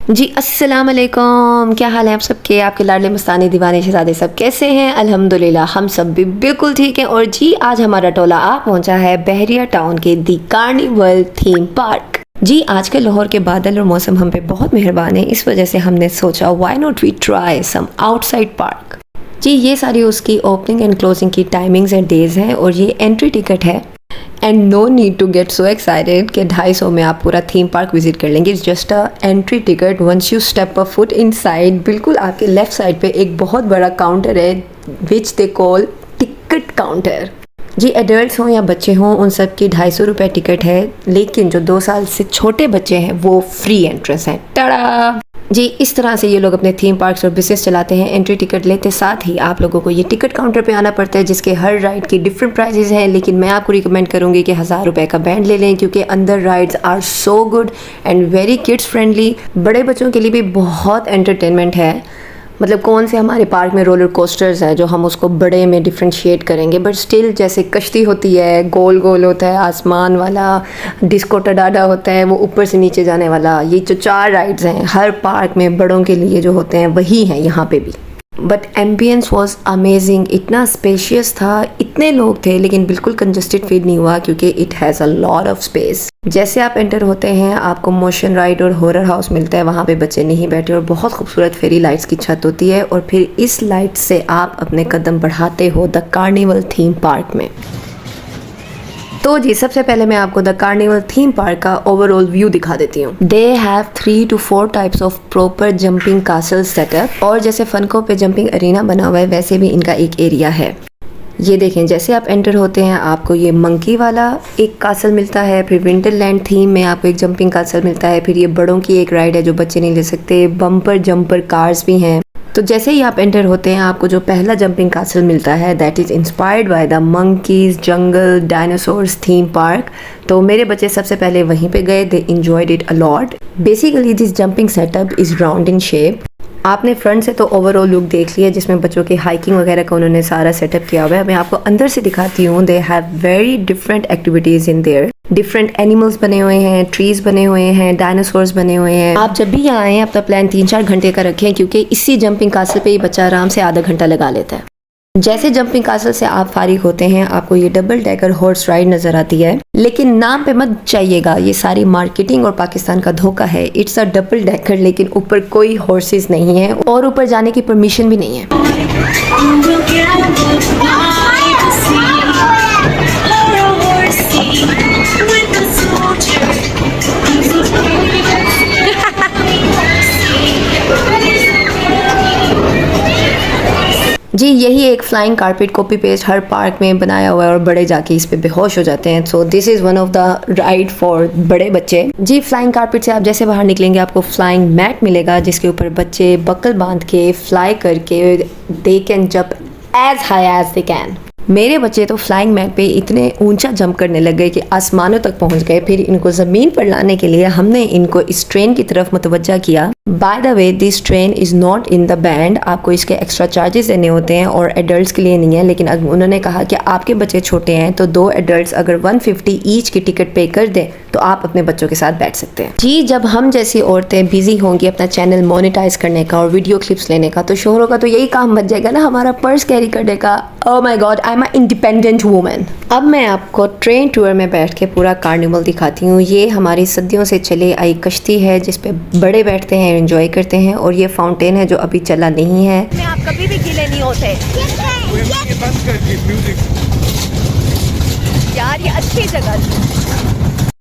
जी अस्सलाम वालेकुम, क्या हाल है आप सबके। आपके लाडले मस्तानी दीवाने शहजादे सब कैसे हैं। अल्हम्दुलिल्लाह हम सब भी बिल्कुल ठीक हैं। और जी आज हमारा टोला आ पहुंचा है बहरिया टाउन के दी कार्निवल थीम पार्क। जी आज के लाहौर के बादल और मौसम हम पे बहुत मेहरबान है, इस वजह से हमने सोचा why not we try some outside park. जी ये सारी उसकी ओपनिंग एंड क्लोजिंग की टाइमिंग्स एंड डेज हैं और ये एंट्री टिकट है। And no need to get so excited कि 250 में आप पूरा थीम पार्क विजिट कर लेंगे। It's just a entry ticket. Once you step a foot inside, बिल्कुल आपके लेफ्ट साइड पे एक बहुत बड़ा काउंटर है which they call ticket counter. जी एडल्ट्स हों या बच्चे हों उन सब की 250 रुपये टिकट है, लेकिन जो 2 साल से छोटे बच्चे हैं वो फ्री एंट्रेंस है। टड़ा जी इस तरह से ये लोग अपने थीम पार्क्स और बिजनेस चलाते हैं। एंट्री टिकट लेते साथ ही आप लोगों को ये टिकट काउंटर पे आना पड़ता है, जिसके हर राइड की डिफरेंट प्राइजेस हैं। लेकिन मैं आपको रिकमेंड करूँगी कि 1000 रुपये का बैंड ले लें, क्योंकि अंदर rides are so good and very kids friendly. बड़े बच्चों के लिए भी बहुत एंटरटेनमेंट है। मतलब कौन से हमारे पार्क में रोलर कोस्टर्स हैं जो हम उसको बड़े में डिफ्रेंशिएट करेंगे, बट स्टिल जैसे कश्ती होती है, गोल गोल होता है, आसमान वाला डिस्को टडाडा होता है, वो ऊपर से नीचे जाने वाला, ये जो 4 राइड्स हैं हर पार्क में बड़ों के लिए जो होते हैं वही हैं यहाँ पे भी। बट एम्बियंस वॉज अमेजिंग, इतना स्पेशियस था, इतने लोग थे लेकिन बिल्कुल कंजस्टेड फील नहीं हुआ क्योंकि it has a lot of space. जैसे आप एंटर होते हैं आपको मोशन राइड और हॉरर हाउस मिलता है, वहाँ पे बच्चे नहीं बैठे और बहुत खूबसूरत फेरी लाइट्स की छत होती है और फिर इस लाइट से आप अपने कदम बढ़ाते हो द कार्निवल थीम पार्क में। तो जी सबसे पहले मैं आपको द कार्निवल थीम पार्क का ओवरऑल व्यू दिखा देती हूँ। They have 3 to 4 types of proper jumping castle setup, और जैसे फनको पे जंपिंग अरीना बना हुआ है वैसे भी इनका एक एरिया है। ये देखें जैसे आप एंटर होते हैं आपको ये मंकी वाला एक कासल मिलता है, फिर विंटरलैंड थीम में आपको एक जंपिंग कासल मिलता है, फिर ये बड़ों की एक राइड है जो बच्चे नहीं ले सकते, बम्पर जंपर कार्स भी हैं। तो जैसे ही आप एंटर होते हैं आपको जो पहला जंपिंग कासल मिलता है that is inspired by the monkeys jungle dinosaurs theme park. तो मेरे बच्चे सबसे पहले वहीं पे गए, they enjoyed it a lot. Basically this jumping setup is round in shape. आपने फ्रंट से तो ओवरऑल लुक देख लिया जिसमें बच्चों की हाइकिंग वगैरह का उन्होंने सारा सेटअप किया हुआ है। मैं आपको अंदर से दिखाती हूँ। They have very different activities in their. Different animals बने हुए हैं, ट्रीज बने हुए हैं, डायनासोर्स बने हुए हैं। आप जब भी यहाँ आएँ अपना प्लान 3-4 घंटे का रखें, क्योंकि इसी जंपिंग कासल पे ही बच्चा आराम से आधा घंटा लगा लेता है। जैसे जंपिंग कासल से आप फारिग होते हैं आपको ये डबल डेकर हॉर्स राइड नजर आती है, लेकिन नाम पे मत चाहिएगा, ये सारी मार्केटिंग और पाकिस्तान का धोखा है। इट्स अ डबल डेकर, लेकिन ऊपर कोई हॉर्सेस नहीं है और ऊपर जाने की परमिशन भी नहीं है। जी यही एक फ्लाइंग कारपेट कॉपी पेस्ट हर पार्क में बनाया हुआ है और बड़े जाके इस पे बेहोश हो जाते हैं। So this is one of the ride for बड़े बच्चे। जी फ्लाइंग कारपेट से आप जैसे बाहर निकलेंगे आपको फ्लाइंग मैट मिलेगा, जिसके ऊपर बच्चे बकल बांध के फ्लाई करके they can jump as high as they can. मेरे बच्चे तो फ्लाइंग मैट पे इतने ऊंचा जंप करने लग गए कि आसमानों तक पहुंच गए। फिर इनको ज़मीन पर लाने के लिए हमने इनको इस ट्रेन की तरफ मुतवज्जा किया। By the way this train is not in the band, आपको इसके एक्स्ट्रा चार्जेस देने होते हैं और एडल्ट्स के लिए नहीं है। लेकिन उन्होंने कहा कि आपके बच्चे छोटे हैं तो 2 एडल्ट्स अगर 150 ईच की टिकट पे कर दें तो आप अपने बच्चों के साथ बैठ सकते हैं। जी जब हम जैसी औरतें बिजी होंगी अपना चैनल मोनेटाइज करने का और वीडियो क्लिप्स लेने का, तो शोहरों का तो यही काम बच जाएगा ना हमारा पर्स कैरी करने का। Oh my God, I am a independent woman. अब मैं आपको ट्रेन टूर में बैठ के पूरा कार्निवल दिखाती हूँ। ये हमारी सदियों से चली आई कश्ती है जिस पे बड़े बैठते हैं, एंजॉय करते हैं, और ये फाउंटेन है जो अभी चला नहीं है। आप कभी भी गीले नहीं होते यार, ये अच्छी जगह थी।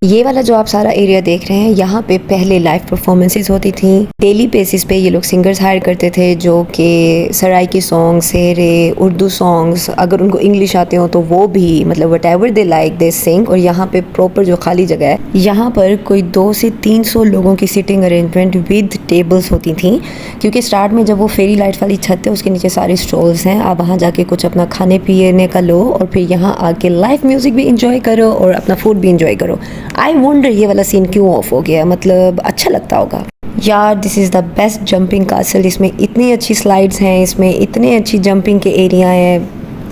ये वाला जो आप सारा एरिया देख रहे हैं यहाँ पे पहले लाइव परफॉर्मेंसेस होती थी। डेली बेसिस पे ये लोग सिंगर्स हायर करते थे जो कि सराइकी सॉन्ग, सेहरे, उर्दू सॉन्ग्स, अगर उनको इंग्लिश आते हो तो वो भी, मतलब whatever they like they sing. और यहाँ पे प्रॉपर जो खाली जगह है यहाँ पर कोई 200 से 300 लोगों की सिटिंग अरेंजमेंट विद टेबल्स होती थी, क्योंकि स्टार्ट में जब वो फेरी लाइट वाली छत है उसके नीचे सारे स्टॉल्स हैं। आप वहाँ जाके कुछ अपना खाने पीने का लो और फिर यहाँ आके लाइव म्यूजिक भी इंजॉय करो और अपना फूड भी इंजॉय करो। आई वंडर ये वाला सीन क्यों ऑफ हो गया, मतलब अच्छा लगता होगा यार। This is the best jumping castle, इसमें इतनी अच्छी स्लाइड्स हैं, इसमें इतने अच्छी जंपिंग के एरिया हैं,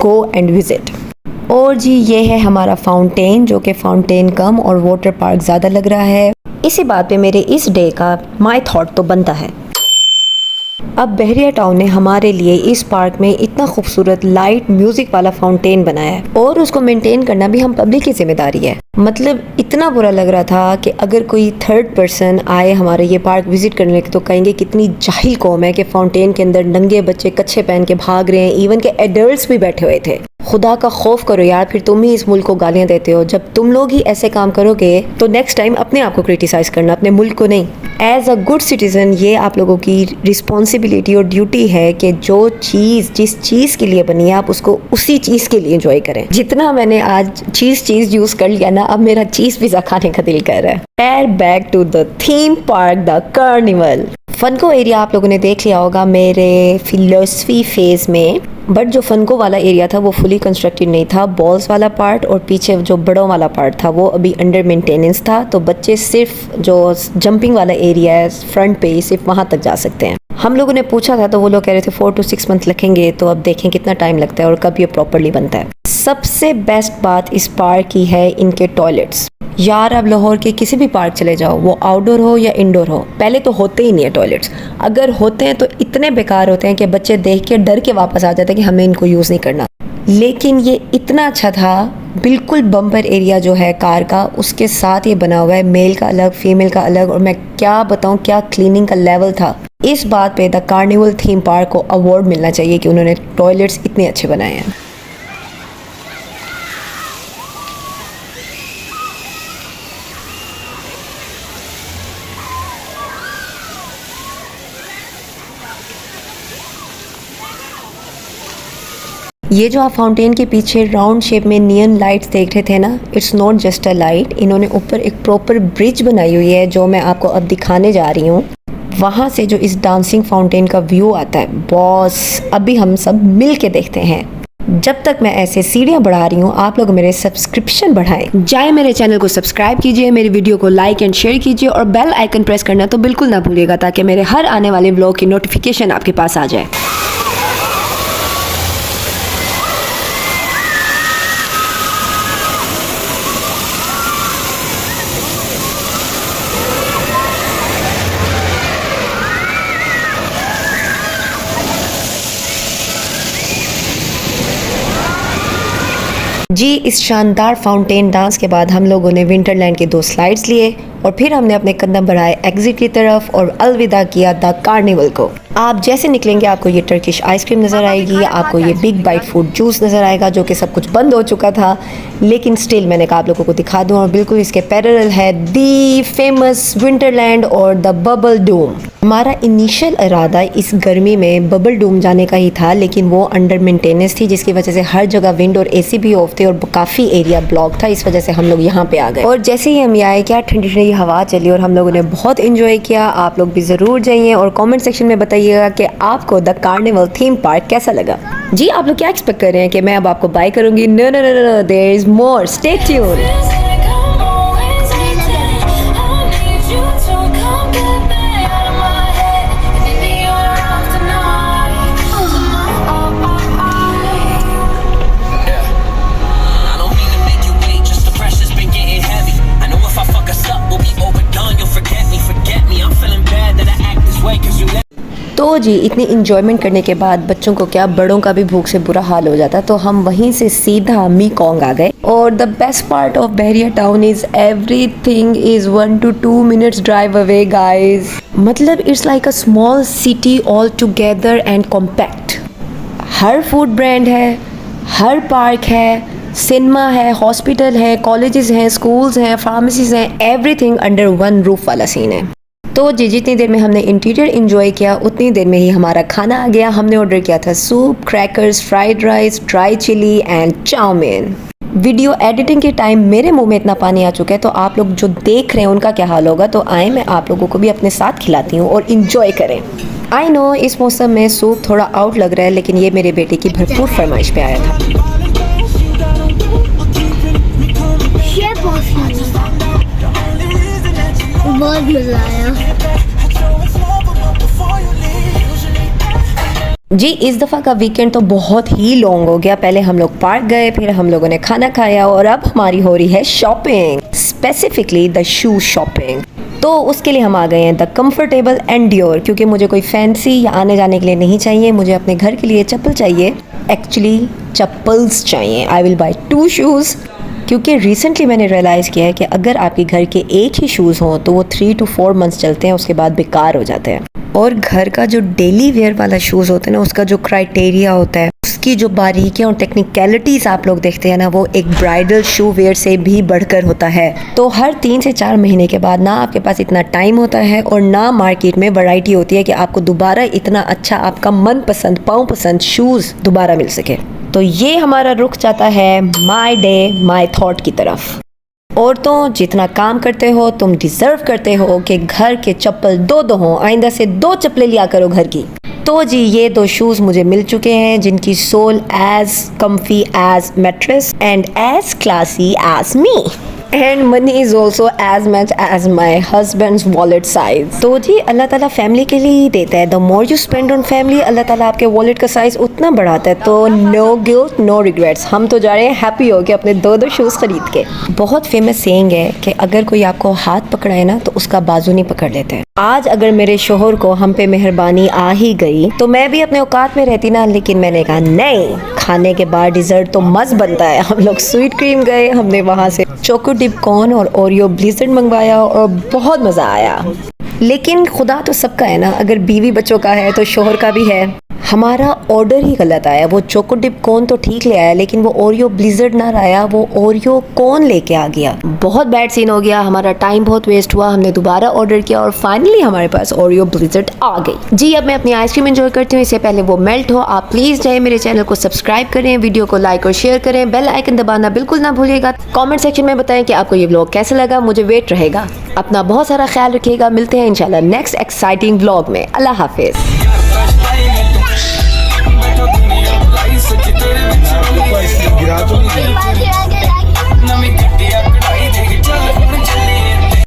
गो एंड विजिट। और जी ये है हमारा फाउंटेन, जो कि फाउंटेन कम और वाटर पार्क ज़्यादा लग रहा है। इसी बात पे मेरे इस डे का माय थॉट तो बनता है। अब बहरिया टाउन ने हमारे लिए इस पार्क में इतना खूबसूरत लाइट म्यूजिक वाला फाउंटेन बनाया है और उसको मेंटेन करना भी हम पब्लिक की जिम्मेदारी है। मतलब इतना बुरा लग रहा था कि अगर कोई थर्ड पर्सन आए हमारे ये पार्क विजिट करने के तो कहेंगे कितनी जाहिल कौम है कि फाउंटेन के अंदर नंगे बच्चे कच्छे पहन के भाग रहे हैं, इवन के एडल्ट्स भी बैठे हुए थे। खुदा का खौफ करो यार, फिर तुम ही इस मुल्क को गालियां देते हो। जब तुम लोग ही ऐसे काम करोगे तो नेक्स्ट टाइम अपने आप को क्रिटिसाइज करना, अपने मुल्क को नहीं। एज अ गुड सिटीजन ये आप लोगों की रिस्पॉन्सिबिलिटी और ड्यूटी है कि जो चीज़ जिस चीज़ के लिए बनी है आप उसको उसी चीज़ के लिए एंजॉय करें। जितना मैंने आज चीज़ यूज़ कर लिया ना, अब मेरा चीज़ पिज़्ज़ा खाने का दिल कर रहा है। पैर back to the theme park the carnival. फनको एरिया आप लोगों ने देख लिया होगा मेरे फिलोसफी फेज में, बट जो फनको वाला एरिया था वो फुली कंस्ट्रक्टेड नहीं था। बॉल्स वाला पार्ट और पीछे जो बड़ों वाला पार्ट था वो अभी अंडर मेंटेनेंस था, तो बच्चे सिर्फ जो जंपिंग वाला एरिया है फ्रंट पे सिर्फ वहाँ तक जा सकते हैं। हम लोगों ने पूछा था तो वो लोग कह रहे थे 4 to 6 मंथ लगेंगे, तो अब देखें कितना टाइम लगता है और कब ये प्रॉपरली बनता है। सबसे बेस्ट बात इस पार्क की है इनके टॉयलेट्स। यार अब लाहौर के किसी भी पार्क चले जाओ, वो आउटडोर हो या इंडोर हो, पहले तो होते ही नहीं है टॉयलेट्स। अगर होते हैं तो इतने बेकार होते हैं कि बच्चे देख के डर के वापस आ जाते हैं कि हमें इनको यूज़ नहीं करना। लेकिन ये इतना अच्छा था, बिल्कुल बम्पर एरिया जो है कार का उसके साथ ये बना हुआ है, मेल का अलग फीमेल का अलग, और मैं क्या बताऊँ क्या क्लीनिंग का लेवल था। इस बात पे द कार्निवल थीम पार्क को अवार्ड मिलना चाहिए कि उन्होंने टॉयलेट्स इतने अच्छे बनाए हैं। ये जो आप फाउंटेन के पीछे राउंड शेप में नियन लाइट्स देख रहे थे ना, it's not just a light. इन्होंने ऊपर एक प्रॉपर ब्रिज बनाई हुई है जो मैं आपको अब दिखाने जा रही हूँ। वहाँ से जो इस डांसिंग फाउंटेन का व्यू आता है बॉस, अभी हम सब मिल के देखते हैं। जब तक मैं ऐसे सीढ़ियाँ बढ़ा रही हूँ आप लोग मेरे सब्सक्रिप्शन बढ़ाएं। जाए मेरे चैनल को सब्सक्राइब कीजिए, मेरी वीडियो को लाइक एंड शेयर कीजिए और बेल आइकन प्रेस करना तो बिल्कुल ना भूलिएगा ताकि मेरे हर आने वाले व्लॉग की नोटिफिकेशन आपके पास आ जाए। जी इस शानदार फाउंटेन डांस के बाद हम लोगों ने विंटरलैंड के 2 स्लाइड्स लिए और फिर हमने अपने कदम बढ़ाए एग्जिट की तरफ और अलविदा किया द कार्निवल को। आप जैसे निकलेंगे आपको ये टर्किश आइसक्रीम नज़र आएगी, आपको ये बिग बाइट फूड जूस नज़र आएगा जो कि सब कुछ बंद हो चुका था, लेकिन स्टिल मैंने कहा आप लोगों को दिखा दूँ। और बिल्कुल इसके पैरेलल है दी फेमस विंटरलैंड और द बबल डूम। हमारा इनिशियल इरादा इस गर्मी में बबल डूम जाने का ही था, लेकिन वो अंडर मेंटेनेंस थी जिसकी वजह से हर जगह विंड और एसी भी ऑफ थे और काफ़ी एरिया ब्लॉक था, इस वजह से हम लोग यहाँ पे आ गए। और जैसे ही हम आए क्या ठंडी ठंडी हवा चली और हम लोगों ने बहुत इंजॉय किया। आप लोग भी ज़रूर जाइए और कमेंट सेक्शन में बताइएगा कि आपको द कार्निवल थीम पार्क कैसा लगा। जी आप लोग क्या एक्सपेक्ट कर रहे हैं कि मैं अब आपको बाय करूँगी? No no no no, there is more, stay tuned. तो जी इतनी इंजॉयमेंट करने के बाद बच्चों को क्या बड़ों का भी भूख से बुरा हाल हो जाता, तो हम वहीं से सीधा मीकोंग आ गए। और the best part of Bahria town is everything is 1 to 2 minutes drive away guys. मतलब it's like a small city all together and compact. हर फूड ब्रांड है, हर पार्क है, सिनेमा है, हॉस्पिटल है, कॉलेजेस हैं, स्कूल्स हैं, फार्मेसीज हैं, एवरीथिंग अंडर वन रूफ वाला सीन है। तो जी जितनी देर में हमने इंटीरियर एंजॉय किया उतनी देर में ही हमारा खाना आ गया। हमने ऑर्डर किया था soup, crackers, fried rice, dry chilli and chow mein. Video editing के टाइम मेरे मुंह में इतना पानी आ चुका है, तो आप लोग जो देख रहे हैं उनका क्या हाल होगा। तो आए मैं आप लोगों को भी अपने साथ खिलाती हूँ और इंजॉय करें। आई नो इस मौसम में सूप थोड़ा आउट लग रहा है, लेकिन ये मेरे बेटे की भरपूर फरमाइश पे आया था। बहुत मजा आया। जी इस दफ़ा का वीकेंड तो बहुत ही लॉन्ग हो गया। पहले हम लोग पार्क गए, फिर हम लोगों ने खाना खाया और अब हमारी हो रही है shopping, specifically the shoe shopping. तो उसके लिए हम आ गए हैं द कंफर्टेबल एंड्योर, क्योंकि मुझे कोई फैंसी या आने जाने के लिए नहीं चाहिए, मुझे अपने घर के लिए चप्पल चाहिए। एक्चुअली चप्पल्स चाहिए। आई विल बाय 2 शूज़, क्योंकि रिसेंटली मैंने रियलाइज़ किया है कि अगर आपके घर के एक ही शूज़ हों तो वो 3 to 4 मंथ्स चलते हैं, उसके बाद बेकार हो जाते हैं। और घर का जो डेली वेयर वाला शूज़ होता है ना, उसका जो क्राइटेरिया होता है, उसकी जो बारीकियाँ और टेक्निकलिटीज़ आप लोग देखते हैं ना, वो एक ब्राइडल शू वेयर से भी बढ़कर होता है। तो हर 3 से 4 महीने के बाद ना आपके पास इतना टाइम होता है और ना मार्केट में वैरायटी होती है कि आपको दोबारा इतना अच्छा आपका मनपसंद पाँव पसंद शूज़ दोबारा मिल सके। तो ये हमारा रुख जाता है माई डे माई थॉट की तरफ। औरतों, जितना काम करते हो तुम डिज़र्व करते हो कि घर के चप्पल 2 हों। आइंदा से 2 चप्पलें लिया करो घर की। तो जी ये 2 शूज़ मुझे मिल चुके हैं जिनकी sole as comfy as mattress and as classy as me, and money is also as much as my husband's wallet size. तो जी अल्लाह ताला फैमिली के लिए ही देता है। The more you spend on family, अल्लाह ताला आपके वॉलेट का साइज उतना बढ़ाता है। तो नो गिल्ट नो रिग्रेट्स, हम तो जा रहे हैं हैप्पी हो के अपने 2 शूज़ खरीद के। बहुत फेमस सेइंग है कि अगर कोई आपको हाथ पकड़ाए ना तो उसका बाजू नहीं पकड़ लेते हैं। आज अगर मेरे शोहर को हम पे मेहरबानी आ ही गई तो मैं भी अपने औकात में रहती ना, लेकिन मैंने कहा नहीं, खाने के बाद डिज़र्ट तो मस्त बनता है। हम लोग स्वीट क्रीम गए, हमने वहाँ से चोको डिप कॉर्न और ओरियो ब्लिज़र्ड मंगवाया और बहुत मज़ा आया। लेकिन खुदा तो सबका है ना, अगर बीवी बच्चों का है तो शोहर का भी है। हमारा ऑर्डर ही गलत आया। वो चोको डिप कॉर्न तो ठीक ले आया, लेकिन वो ओरियो ब्लिज़र्ड ना लाया, वो ओरियो कॉर्न लेके आ गया। बहुत बैड सीन हो गया, हमारा टाइम बहुत वेस्ट हुआ। हमने दोबारा ऑर्डर किया और फाइनली हमारे पास ओरियो ब्लिज़र्ड आ गई। जी अब मैं अपनी आइसक्रीम एंजॉय करती हूँ, इससे पहले वो मेल्ट हो। आप प्लीज़ जाए मेरे चैनल को सब्सक्राइब करें, वीडियो को लाइक और शेयर करें, बेल आइकन दबाना बिल्कुल ना भूलिएगा। कॉमेंट सेक्शन में बताएं कि आपको ये व्लॉग कैसा लगा, मुझे वेट रहेगा। अपना बहुत सारा ख्याल रखिएगा, मिलते हैं इंशाल्लाह नेक्स्ट एक्साइटिंग व्लॉग में। अल्लाह हाफिज़।